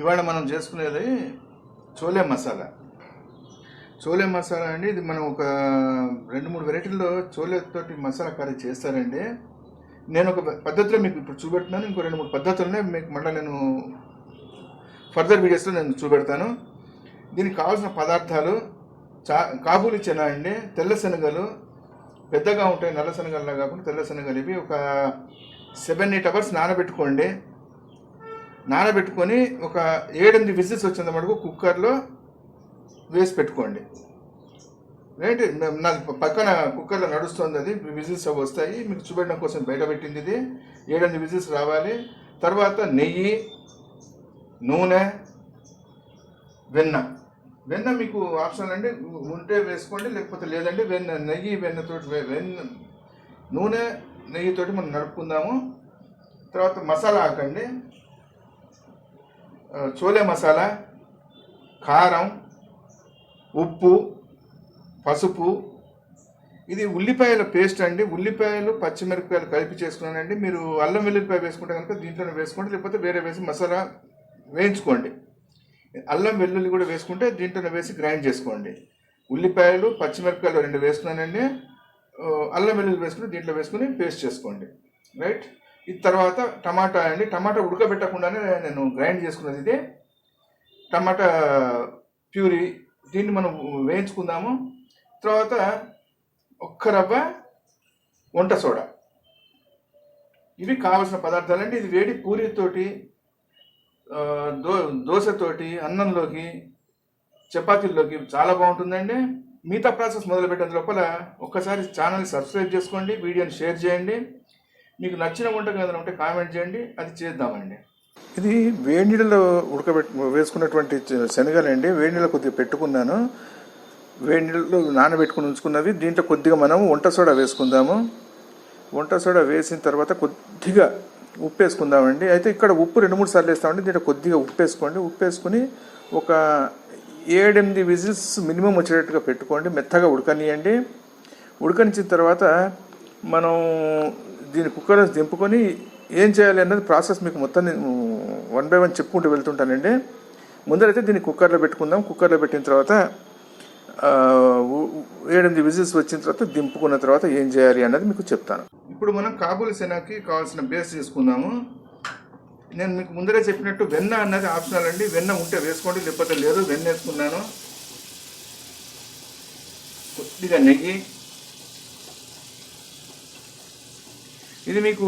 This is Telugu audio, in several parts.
ఇవాళ మనం చేసుకునేది చోలే మసాలా. చోలే మసాలా అండి, ఇది మనం ఒక 2-3 వెరైటీల్లో చోలేతోటి మసాలా కర్రీ చేస్తారండి. నేను ఒక పద్ధతిలో మీకు ఇప్పుడు చూపెడుతున్నాను. ఇంకో 2-3 పద్ధతులనే మీకు మళ్ళీ నేను ఫర్దర్ వీడియోస్లో నేను చూపెడతాను. దీనికి కావాల్సిన పదార్థాలు కాబూలి చెనా అండి, తెల్ల శనగలు పెద్దగా ఉంటాయి, నల్ల శనగల్లా కాకుండా తెల్ల శనగలు. ఇవి ఒక 7-8 అవర్స్ నానబెట్టుకోండి. నానబెట్టుకొని ఒక 7-8 విజిల్స్ వచ్చినంత మటుకు కుక్కర్లో వేసి పెట్టుకోండి. రైట్, నాకు పక్కన కుక్కర్లో నడుస్తుంది, అది విజిల్స్ అవి వస్తాయి. మీకు చూపెట్టడం కోసం బయట పెట్టింది ఇది. 7-8 విజిల్స్ రావాలి. తర్వాత నెయ్యి, నూనె, వెన్న మీకు ఆప్షనల్ అండి, ఉంటే వేసుకోండి, లేకపోతే లేదండి. నెయ్యి వెన్నతోటి నూనె నెయ్యితోటి మనం నడుపుకుందాము. తర్వాత మసాలా ఆకండి, చోలే మసాలా, కారం, ఉప్పు, పసుపు. ఇది ఉల్లిపాయల పేస్ట్ అండి. ఉల్లిపాయలు పచ్చిమిరపకాయలు కలిపి చేసుకున్నానండి. మీరు అల్లం వెల్లుల్లిపాయ వేసుకుంటే కనుక దీంట్లోనే వేసుకోండి, లేకపోతే వేరే వేసి మసాలా వేయించుకోండి. అల్లం వెల్లుల్లి కూడా వేసుకుంటే దీంట్లోనే వేసి గ్రైండ్ చేసుకోండి. ఉల్లిపాయలు పచ్చిమిరపకాయలు 2 వేసుకున్నానండి. అల్లం వెల్లుల్లి వేసుకుని దీంట్లో వేసుకుని పేస్ట్ చేసుకోండి. రైట్, ఇది తర్వాత టమాటా అండి. టమాటా ఉడకబెట్టకుండానే నేను గ్రైండ్ చేసుకున్నది ఇది. టమాటా ప్యూరీ, దీన్ని మనం వేయించుకుందాము. తర్వాత ఒక్క రవ్వ వంట సోడా. ఇవి కావాల్సిన పదార్థాలండి. ఇది వేడి పూరీతోటి, దోశతోటి, అన్నంలోకి, చపాతీల్లోకి చాలా బాగుంటుందండి. మిగతా ప్రాసెస్ మొదలుపెట్టే లోపల ఒక్కసారి ఛానల్ని సబ్స్క్రైబ్ చేసుకోండి, వీడియోని షేర్ చేయండి. మీకు నచ్చిన వంటకం ఏదైనా ఉంటే కామెంట్ చేయండి, అది చేద్దామండి. ఇది వేడి నీళ్ళలో వేసుకున్నటువంటి శనగలండి. వేడి నీళ్ళు కొద్దిగా పెట్టుకున్నాను, వేడి నీళ్ళు నానబెట్టుకుని ఉంచుకున్నవి. దీంట్లో కొద్దిగా మనం వంట సోడా వేసుకుందాము. వంట సోడా వేసిన తర్వాత కొద్దిగా ఉప్పు వేసుకుందామండి. అయితే ఇక్కడ ఉప్పు 2-3 సార్లు వేస్తామండి. దీంట్లో కొద్దిగా ఉప్పు వేసుకోండి. ఉప్పు వేసుకుని ఒక 7-8 విజిల్స్ మినిమం వచ్చేటట్టుగా పెట్టుకోండి. మెత్తగా ఉడకనియండి. ఉడకనిచ్చిన తర్వాత మనం దీన్ని కుక్కర్లో దింపుకొని ఏం చేయాలి అన్నది ప్రాసెస్ మీకు మొత్తం 1 by 1 చెప్పుకుంటూ వెళ్తుంటానండి. ముందరైతే దీన్ని కుక్కర్లో పెట్టుకుందాం. కుక్కర్లో పెట్టిన తర్వాత 7-8 విజిల్స్ వచ్చిన తర్వాత దింపుకున్న తర్వాత ఏం చేయాలి అన్నది మీకు చెప్తాను. ఇప్పుడు మనం కాబూలి శనగకి కావాల్సిన బేస్ చేసుకుందాము. నేను మీకు ముందరే చెప్పినట్టు వెన్న అన్నది ఆప్షనల్ అండి. వెన్న ఉంటే వేసుకోండి, లేకపోతే లేదు. వెన్న వేసుకున్నాను. కొద్దిగా నెయ్యి. ఇది మీకు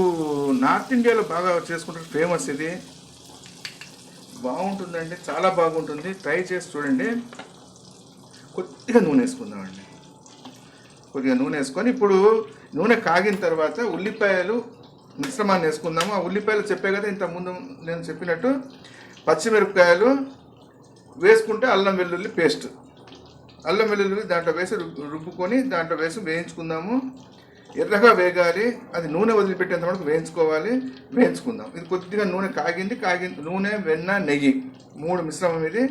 నార్త్ ఇండియాలో బాగా చేసుకుంటారు, ఫేమస్. ఇది బాగుంటుందండి, చాలా బాగుంటుంది. ట్రై చేసి చూడండి. కొద్దిగా నూనె వేసుకుందామండి. కొద్దిగా నూనె వేసుకొని ఇప్పుడు నూనె కాగిన తర్వాత ఉల్లిపాయలు మిశ్రమాన్ని వేసుకుందాము. ఆ ఉల్లిపాయలు చెప్పే కదా ఇంతకుముందు నేను చెప్పినట్టు. పచ్చిమిరపకాయలు వేసుకుంటే అల్లం వెల్లుల్లి పేస్ట్, అల్లం వెల్లుల్లి దాంట్లో వేసి రుబ్బుకొని దాంట్లో వేసి వేయించుకుందాము. ఎర్రగా వేగాలి, అది నూనె వదిలిపెట్టేంత వరకు వేయించుకుందాం. ఇది కొద్దిగా నూనె కాగింది. నూనె, వెన్న, నెయ్యి 3 మిశ్రమం ఇది.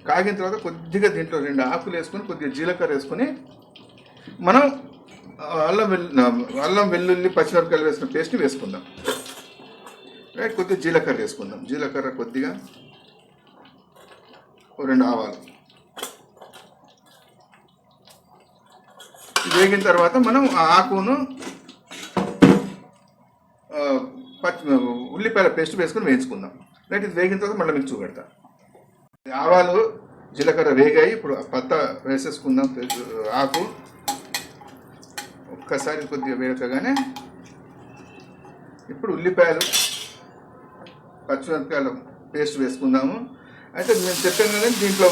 కాగిన తర్వాత కొద్దిగా దీంట్లో 2 ఆకులు వేసుకొని కొద్దిగా జీలకర్ర వేసుకొని మనం అల్లం వెల్లుల్లి పచ్చిమిరపకాయలు వేసిన పేస్ట్ వేసుకుందాం. రైట్, కొద్దిగా జీలకర్ర వేసుకుందాం. జీలకర్ర కొద్దిగా, 2 ఆవాలు వేగిన తర్వాత మనం ఆ ఆకును ఉల్లిపాయల పేస్ట్ వేసుకొని వేయించుకుందాం. రైట్, ఇది వేగిన తర్వాత మళ్ళీ మీకు చూపెడతా. ఆవాలు జీలకర్ర వేగాయి. ఇప్పుడు పత్త వేసేసుకుందాం. ఆకు ఒక్కసారి కొద్దిగా వేయకగానే ఇప్పుడు ఉల్లిపాయలు పచ్చిమిరపకాయల పేస్ట్ వేసుకుందాము. అయితే నేను చెప్పాను కదా, దీంట్లో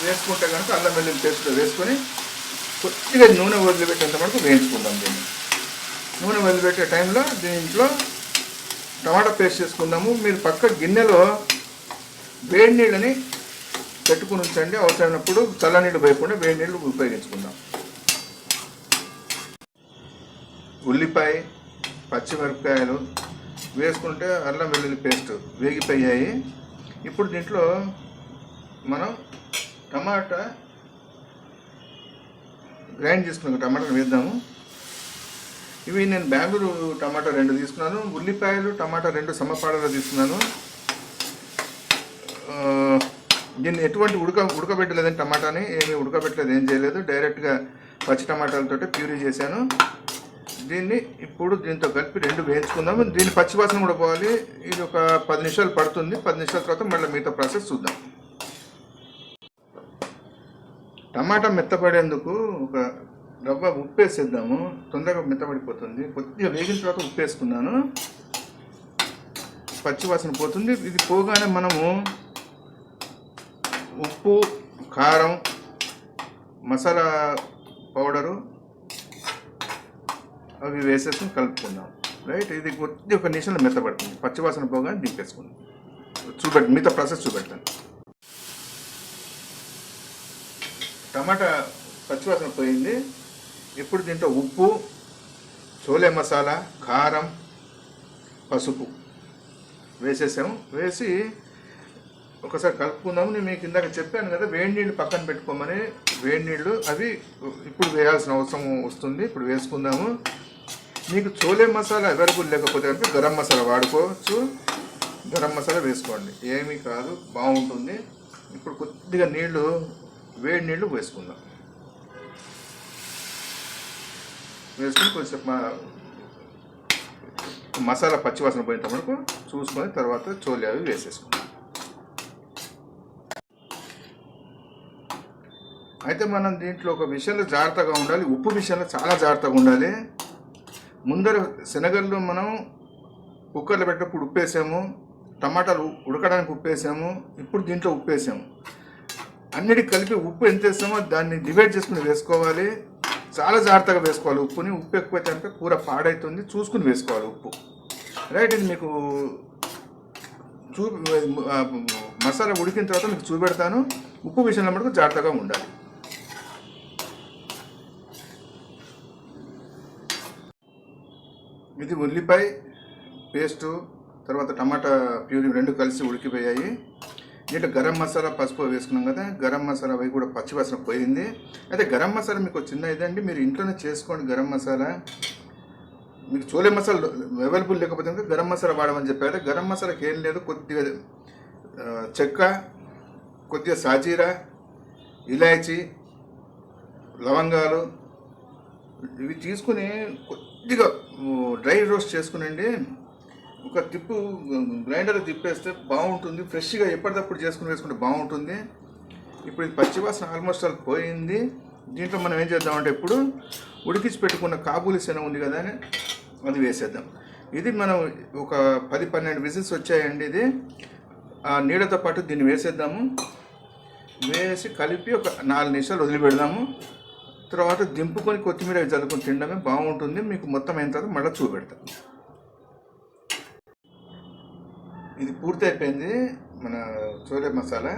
వేసుకుంటే కనుక అల్లం వెల్లుల్లి పేస్ట్ వేసుకొని కొద్దిగా నూనె వదిలిపెట్టేంత వరకు వేయించుకుందాం. దీన్ని నూనె వదిలిపెట్టే టైంలో దీంట్లో టమాటా పేస్ట్ చేసుకుందాము. మీరు పక్క గిన్నెలో వేడి నీళ్ళని పెట్టుకుని ఉంచండి. అవసరమైనప్పుడు చల్లనీళ్ళు పోయకుండా వేడి నీళ్ళు ఉపయోగించుకుందాం. ఉల్లిపాయ, పచ్చిమిరపకాయలు వేసుకుంటే అల్లం వెల్లుల్లి పేస్ట్ వేగిపోయాయి. ఇప్పుడు దీంట్లో మనం టమాటా గ్రైండ్ చేసుకున్న టమాటాను వేద్దాము. ఇవి నేను బెంగళూరు టమాటా 2 తీసుకున్నాను. ఉల్లిపాయలు, టమాటా 2 సమపాడలో తీసుకున్నాను. దీన్ని ఎటువంటి ఉడకబెట్టలేదండి. టమాటాని ఏమీ ఉడకబెట్టలేదు, ఏం చేయలేదు. డైరెక్ట్గా పచ్చి టమాటాలతో ప్యూరీ చేశాను. దీన్ని ఇప్పుడు దీంతో కలిపి రెండు వేయించుకుందాము. దీని పచ్చివాసన కూడా పోవాలి. ఇది ఒక 10 నిమిషాలు పడుతుంది. 10 నిమిషాల తర్వాత మళ్ళీ మిగతా ప్రాసెస్ చూద్దాం. టమాటా మెత్తపడేందుకు ఒక రవ్వ ఉప్పు వేసేద్దాము. తొందరగా మెత్తపడిపోతుంది. కొద్దిగా వేగిన తర్వాత ఉప్పు వేసుకున్నాను. పచ్చివాసన పోతుంది. ఇది పోగానే మనము ఉప్పు, కారం, మసాలా పౌడరు అవి వేసేసుకుని కలుపుకుందాం. రైట్, ఇది కొద్ది ఒక నిమిషంలో మెత్తపడుతుంది. పచ్చివాసన పోగానే దింపేసుకుందాం. మిగతా ప్రాసెస్ చూపెడతాను. టమాటా పచ్చివాసన పోయింది. ఇప్పుడు దీంట్లో ఉప్పు, చోలే మసాలా, కారం, పసుపు వేసేసాము. వేసి ఒకసారి కలుపుకుందాము. నేను మీకు ఇందాక చెప్పాను కదా, వేడి నీళ్ళు పక్కన పెట్టుకోమని. వేడి నీళ్ళు అవి ఇప్పుడు వేయాల్సిన అవసరం వస్తుంది. ఇప్పుడు వేసుకుందాము. మీకు చోలే మసాలా అవైలబుల్ లేకపోతే కనుక గరం మసాలా వాడుకోవచ్చు. గరం మసాలా వేసుకోండి, ఏమీ కాదు, బాగుంటుంది. ఇప్పుడు కొద్దిగా నీళ్ళు, వేడి నీళ్ళు వేసుకుందాం. వేసుకుని కొంచెం మసాలా పచ్చివాసన పోయినంత వరకు చూసుకొని తర్వాత చోలే అవి వేసేసుకుందాం. అయితే మనం దీంట్లో ఒక విషయంలో జాగ్రత్తగా ఉండాలి. ఉప్పు విషయంలో చాలా జాగ్రత్తగా ఉండాలి. ముందర శనగలు మనం కుక్కర్లో పెట్టినప్పుడు ఉప్పు వేసాము, టమాటాలు ఉడకడానికి ఉప్పు వేసాము, ఇప్పుడు దీంట్లో ఉప్పు వేసాము. అన్నిటికి కలిపి ఉప్పు ఎంత వేస్తామో దాన్ని డివైడ్ చేసుకుని వేసుకోవాలి. చాలా జాగ్రత్తగా వేసుకోవాలి ఉప్పుని. ఉప్పు ఎక్కువైతే కనుక కూర పాడవుతుంది. చూసుకుని వేసుకోవాలి ఉప్పు. రైట్, ఇది మీకు మసాలా ఉడికిన తర్వాత మీకు చూపెడతాను. ఉప్పు విషయంలో మటుకు జాగ్రత్తగా ఉండాలి. ఇది ఉల్లిపాయ పేస్టు, తర్వాత టమాటా ప్యూరీ రెండు కలిసి ఉడికిపోయాయి. దీంట్లో గరం మసాలా, పసుపు వేసుకున్నాం కదా. గరం మసాలా అవి కూడా పచ్చివాసన పోయింది. అయితే గరం మసాలా మీకు చిన్న ఇదండి, మీరు ఇంట్లోనే చేసుకోండి. గరం మసాలా మీకు చోలే మసాలా అవైలబుల్ లేకపోతే కనుక గరం మసాలా వాడమని చెప్పారు. గరం మసాలాకి ఏం లేదు, కొద్దిగా చెక్క, కొద్దిగా సాజీరా, ఇలాచీ, లవంగాలు ఇవి తీసుకుని కొద్దిగా డ్రై రోస్ట్ చేసుకునండి. ఒక తిప్పు గ్రైండర్ తిప్పేస్తే బాగుంటుంది. ఫ్రెష్గా ఎప్పటికప్పుడు చేసుకుని వేసుకుంటే బాగుంటుంది. ఇప్పుడు ఇది పచ్చివాసన ఆల్మోస్ట్ అది పోయింది. దీంట్లో మనం ఏం చేద్దామంటే ఇప్పుడు ఉడికించి పెట్టుకున్న కాబూలి శనగ ఉంది కదా అని అది వేసేద్దాం. ఇది మనం ఒక 10-12 విజిల్స్ వచ్చాయండి. ఇది ఆ నీళ్ళతో పాటు దీన్ని వేసేద్దాము. వేసి కలిపి ఒక 4 నిమిషాలు వదిలిపెడదాము. తర్వాత దింపుకొని కొత్తిమీర చల్లుకొని తినడమే బాగుంటుంది. మీకు మొత్తం అయిన తర్వాత మళ్ళీ చూపెడతాం. ఇది పూర్తి అయిపోయింది మన చోలే మసాలా.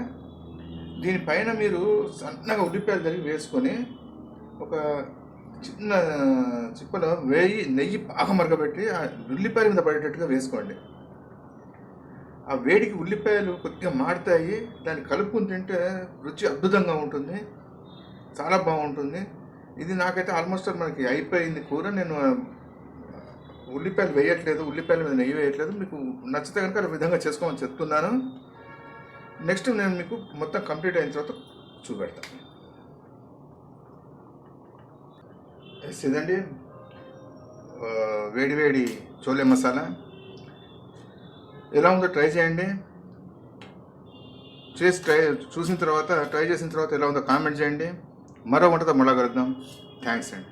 దీనిపైన మీరు సన్నగా ఉల్లిపాయలు తరిగి వేసుకొని ఒక చిన్న చిప్పలో నెయ్యి బాగా మరగబెట్టి ఆ ఉల్లిపాయల మీద పడేటట్టుగా వేసుకోండి. ఆ వేడికి ఉల్లిపాయలు కొద్దిగా మాడతాయి. దాన్ని కలుపుకుని తింటే రుచి అద్భుతంగా ఉంటుంది, చాలా బాగుంటుంది. ఇది నాకైతే ఆల్మోస్ట్ మనకి అయిపోయింది కూర. నేను ఉల్లిపాయలు వేయట్లేదు, ఉల్లిపాయల మీద నెయ్యి వేయట్లేదు. మీకు నచ్చితే కనుక ఆ విధంగా చేసుకోమని చెప్తున్నాను. నెక్స్ట్ నేను మీకు మొత్తం కంప్లీట్ అయిన తర్వాత చూపెడతాను. ఇదండి వేడి వేడి చోలే మసాలా. ఎలా ఉందో ట్రై చేయండి. చూసిన తర్వాత ట్రై చేసిన తర్వాత ఎలా ఉందో కామెంట్ చేయండి. మరో వంటతో మళ్ళా కలుద్దాం. థ్యాంక్స్ అండి.